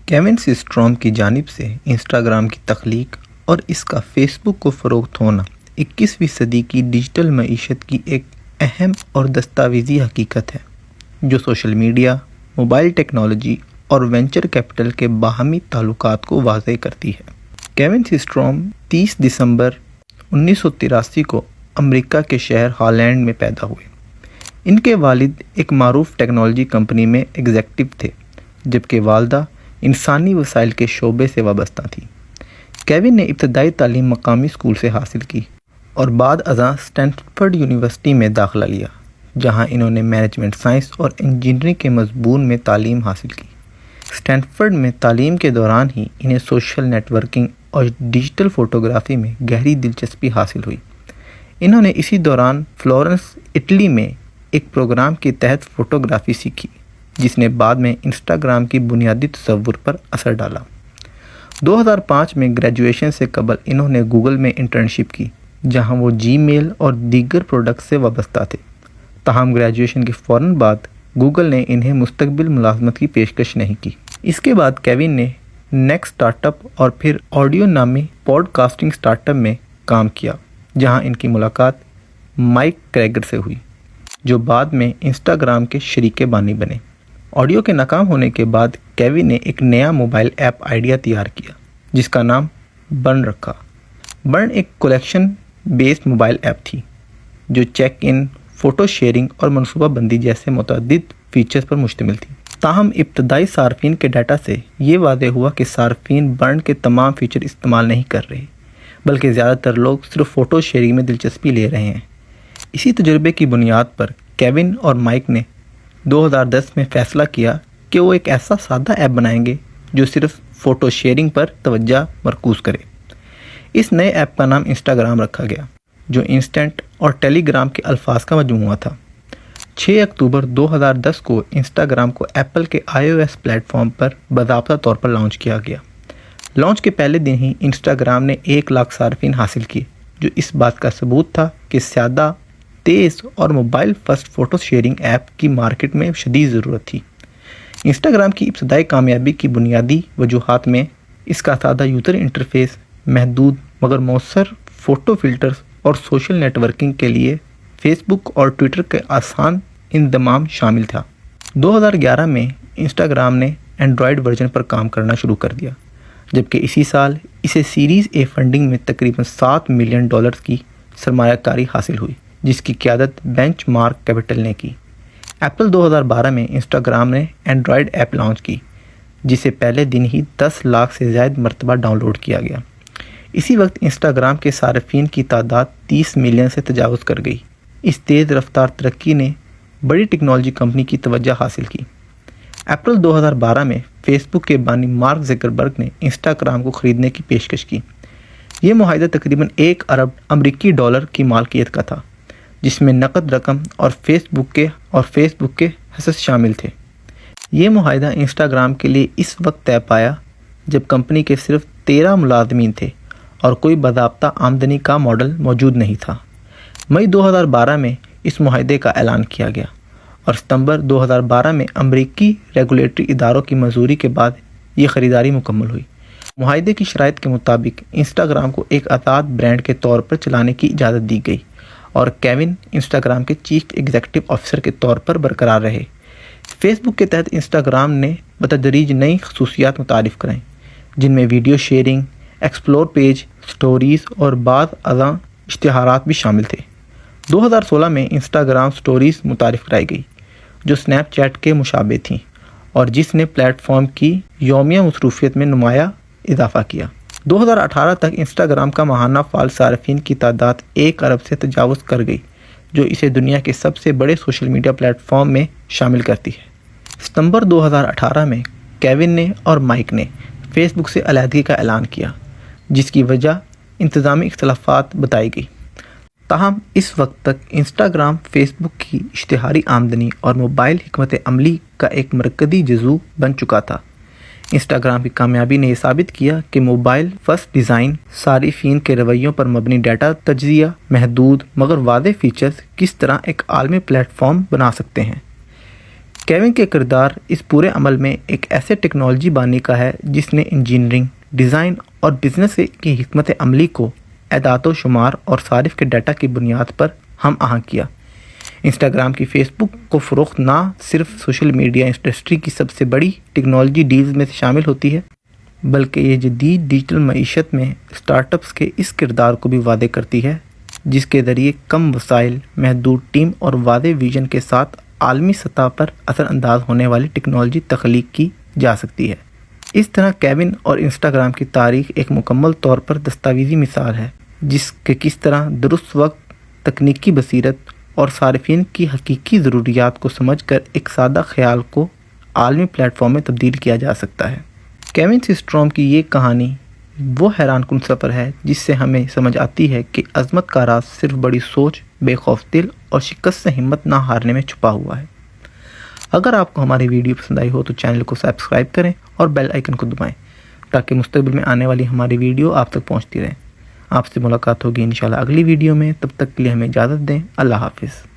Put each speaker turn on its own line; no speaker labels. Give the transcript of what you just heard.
کیون سسٹروم کی جانب سے انسٹاگرام کی تخلیق اور اس کا فیس بک کو فروغ ہونا 21ویں صدی کی ڈیجیٹل معیشت کی ایک اہم اور دستاویزی حقیقت ہے جو سوشل میڈیا، موبائل ٹیکنالوجی اور وینچر کیپٹل کے باہمی تعلقات کو واضح کرتی ہے۔ کیون سسٹروم 30 دسمبر 1983 کو امریکہ کے شہر ہالینڈ میں پیدا ہوئے۔ ان کے والد ایک معروف ٹیکنالوجی کمپنی میں ایگزیکٹو تھے، جبکہ والدہ انسانی وسائل کے شعبے سے وابستہ تھیں۔ کیون نے ابتدائی تعلیم مقامی اسکول سے حاصل کی اور بعد ازاں اسٹینفورڈ یونیورسٹی میں داخلہ لیا، جہاں انہوں نے مینجمنٹ سائنس اور انجینئرنگ کے مضمون میں تعلیم حاصل کی۔ اسٹینفورڈ میں تعلیم کے دوران ہی انہیں سوشل نیٹ ورکنگ اور ڈیجیٹل فوٹوگرافی میں گہری دلچسپی حاصل ہوئی۔ انہوں نے اسی دوران فلورنس، اٹلی میں ایک پروگرام کے تحت فوٹوگرافی سیکھی، جس نے بعد میں انسٹاگرام کی بنیادی تصور پر اثر ڈالا۔ 2005 میں گریجویشن سے قبل انہوں نے گوگل میں انٹرنشپ کی، جہاں وہ جی میل اور دیگر پروڈکٹس سے وابستہ تھے۔ تاہم گریجویشن کے فوراً بعد گوگل نے انہیں مستقبل ملازمت کی پیشکش نہیں کی۔ اس کے بعد کیون نے نیکسٹ اسٹارٹ اپ اور پھر آڈیو نامی پوڈ کاسٹنگ اسٹارٹ اپ میں کام کیا، جہاں ان کی ملاقات مائک کریگر سے ہوئی، جو بعد میں انسٹاگرام کے شریک بانی بنے۔ آڈیو کے ناکام ہونے کے بعد کیون نے ایک نیا موبائل ایپ آئیڈیا تیار کیا، جس کا نام برن رکھا۔ برن ایک کلیکشن بیسڈ موبائل ایپ تھی، جو چیک ان، فوٹو شیئرنگ اور منصوبہ بندی جیسے متعدد فیچرز پر مشتمل تھی۔ تاہم ابتدائی صارفین کے ڈیٹا سے یہ واضح ہوا کہ صارفین برن کے تمام فیچر استعمال نہیں کر رہے، بلکہ زیادہ تر لوگ صرف فوٹو شیئرنگ میں دلچسپی لے رہے ہیں۔ اسی تجربے کی بنیاد پر کیون اور مائک نے 2010 میں فیصلہ کیا کہ وہ ایک ایسا سادہ ایپ بنائیں گے جو صرف فوٹو شیئرنگ پر توجہ مرکوز کرے۔ اس نئے ایپ کا نام انسٹاگرام رکھا گیا، جو انسٹنٹ اور ٹیلی گرام کے الفاظ کا مجموعہ تھا۔ 6 اکتوبر 2010 کو انسٹاگرام کو ایپل کے iOS پلیٹ فارم پر باضابطہ طور پر لانچ کیا گیا۔ لانچ کے پہلے دن ہی انسٹاگرام نے 1 لاکھ صارفین حاصل کیے، جو اس بات کا ثبوت تھا کہ سادہ، تیز اور mobile first photo sharing app کی مارکیٹ میں شدید ضرورت تھی۔ انسٹاگرام کی ابتدائی کامیابی کی بنیادی وجوہات میں اس کا سادہ یوزر انٹرفیس، محدود مگر مؤثر فوٹو فلٹرز اور سوشل نیٹ ورکنگ کے لیے فیس بک اور ٹویٹر کا آسان انضمام شامل تھا۔ 2011 میں انسٹاگرام نے اینڈرائیڈ ورژن پر کام کرنا شروع کر دیا، جبکہ اسی سال اسے سیریز اے فنڈنگ میں تقریباً $7 ملین کی سرمایہ کاری حاصل ہوئی، جس کی قیادت بینچ مارک کیپٹل نے کی۔ اپریل 2012 میں انسٹاگرام نے اینڈرائیڈ ایپ لانچ کی، جسے پہلے دن ہی 10 لاکھ سے زائد مرتبہ ڈاؤن لوڈ کیا گیا۔ اسی وقت انسٹاگرام کے صارفین کی تعداد 30 ملین سے تجاوز کر گئی۔ اس تیز رفتار ترقی نے بڑی ٹیکنالوجی کمپنی کی توجہ حاصل کی۔ اپریل 2012 میں فیس بک کے بانی مارک زکربرگ نے انسٹاگرام کو خریدنے کی پیشکش کی۔ یہ معاہدہ تقریباً $1 ارب کی مالکیت کا تھا، جس میں نقد رقم اور فیس بک کے حصص شامل تھے۔ یہ معاہدہ انسٹاگرام کے لیے اس وقت طے پایا جب کمپنی کے صرف 13 ملازمین تھے اور کوئی باضابطہ آمدنی کا ماڈل موجود نہیں تھا۔ مئی 2012 میں اس معاہدے کا اعلان کیا گیا اور ستمبر 2012 میں امریکی ریگولیٹری اداروں کی منظوری کے بعد یہ خریداری مکمل ہوئی۔ معاہدے کی شرائط کے مطابق انسٹاگرام کو ایک آزاد برانڈ کے طور پر چلانے کی اجازت دی گئی اور کیون انسٹاگرام کے چیف ایگزیکٹو آفیسر کے طور پر برقرار رہے۔ فیس بک کے تحت انسٹاگرام نے بتدریج نئی خصوصیات متعارف کرائیں، جن میں video sharing, explore page, stories اور بعض ازاں اشتہارات بھی شامل تھے۔ 2016 میں انسٹاگرام سٹوریز متعارف کرائی گئی، جو سنیپ چیٹ کے مشابہ تھیں اور جس نے پلیٹ فارم کی یومیہ مصروفیت میں نمایاں اضافہ کیا۔ 2018 تک انسٹاگرام کا ماہانہ فعال صارفین کی تعداد 1 ارب سے تجاوز کر گئی، جو اسے دنیا کے سب سے بڑے سوشل میڈیا پلیٹ فارم میں شامل کرتی ہے۔ ستمبر 2018 میں کیون نے اور مائک نے فیس بک سے علیحدگی کا اعلان کیا، جس کی وجہ انتظامی اختلافات بتائی گئی۔ تاہم اس وقت تک انسٹاگرام فیس بک کی اشتہاری آمدنی اور موبائل حکمت عملی کا ایک مرکزی جزو بن چکا تھا۔ انسٹاگرام کی کامیابی نے یہ ثابت کیا کہ موبائل فرسٹ ڈیزائن، صارفین کے رویوں پر مبنی ڈیٹا تجزیہ، محدود مگر واضح فیچرز کس طرح ایک عالمی پلیٹ فارم بنا سکتے ہیں۔ کیون کا کردار اس پورے عمل میں ایک ایسے ٹیکنالوجی بانی کا ہے جس نے انجینئرنگ، ڈیزائن اور بزنس کی حکمت عملی کو اعداد و شمار اور صارف کے ڈیٹا کی بنیاد پر ہم آہنگ کیا۔ انسٹاگرام کی فیس بک کو فروخت نہ صرف سوشل میڈیا انڈسٹری کی سب سے بڑی ٹیکنالوجی ڈیلز میں سے شامل ہوتی ہے، بلکہ یہ جدید ڈیجیٹل معیشت میں اسٹارٹ اپس کے اس کردار کو بھی واضح کرتی ہے جس کے ذریعے کم وسائل، محدود ٹیم اور واضح ویژن کے ساتھ عالمی سطح پر اثر انداز ہونے والی ٹیکنالوجی تخلیق کی جا سکتی ہے۔ اس طرح کیون اور انسٹاگرام کی تاریخ ایک مکمل طور پر دستاویزی مثال ہے جس کے کس طرح درست وقت، تکنیکی بصیرت اور صارفین کی حقیقی ضروریات کو سمجھ کر ایک سادہ خیال کو عالمی پلیٹ فارم میں تبدیل کیا جا سکتا ہے۔ کیون سسٹروم کی یہ کہانی وہ حیران کن سفر ہے جس سے ہمیں سمجھ آتی ہے کہ عظمت کا راز صرف بڑی سوچ، بے خوف دل اور شکست سے ہمت نہ ہارنے میں چھپا ہوا ہے۔ اگر آپ کو ہماری ویڈیو پسند آئی ہو تو چینل کو سبسکرائب کریں اور بیل آئیکن کو دبائیں تاکہ مستقبل میں آنے والی ہماری ویڈیو آپ تک پہنچتی رہیں۔ آپ سے ملاقات ہوگی انشاءاللہ اگلی ویڈیو میں، تب تک کے لیے ہمیں اجازت دیں۔ اللہ حافظ۔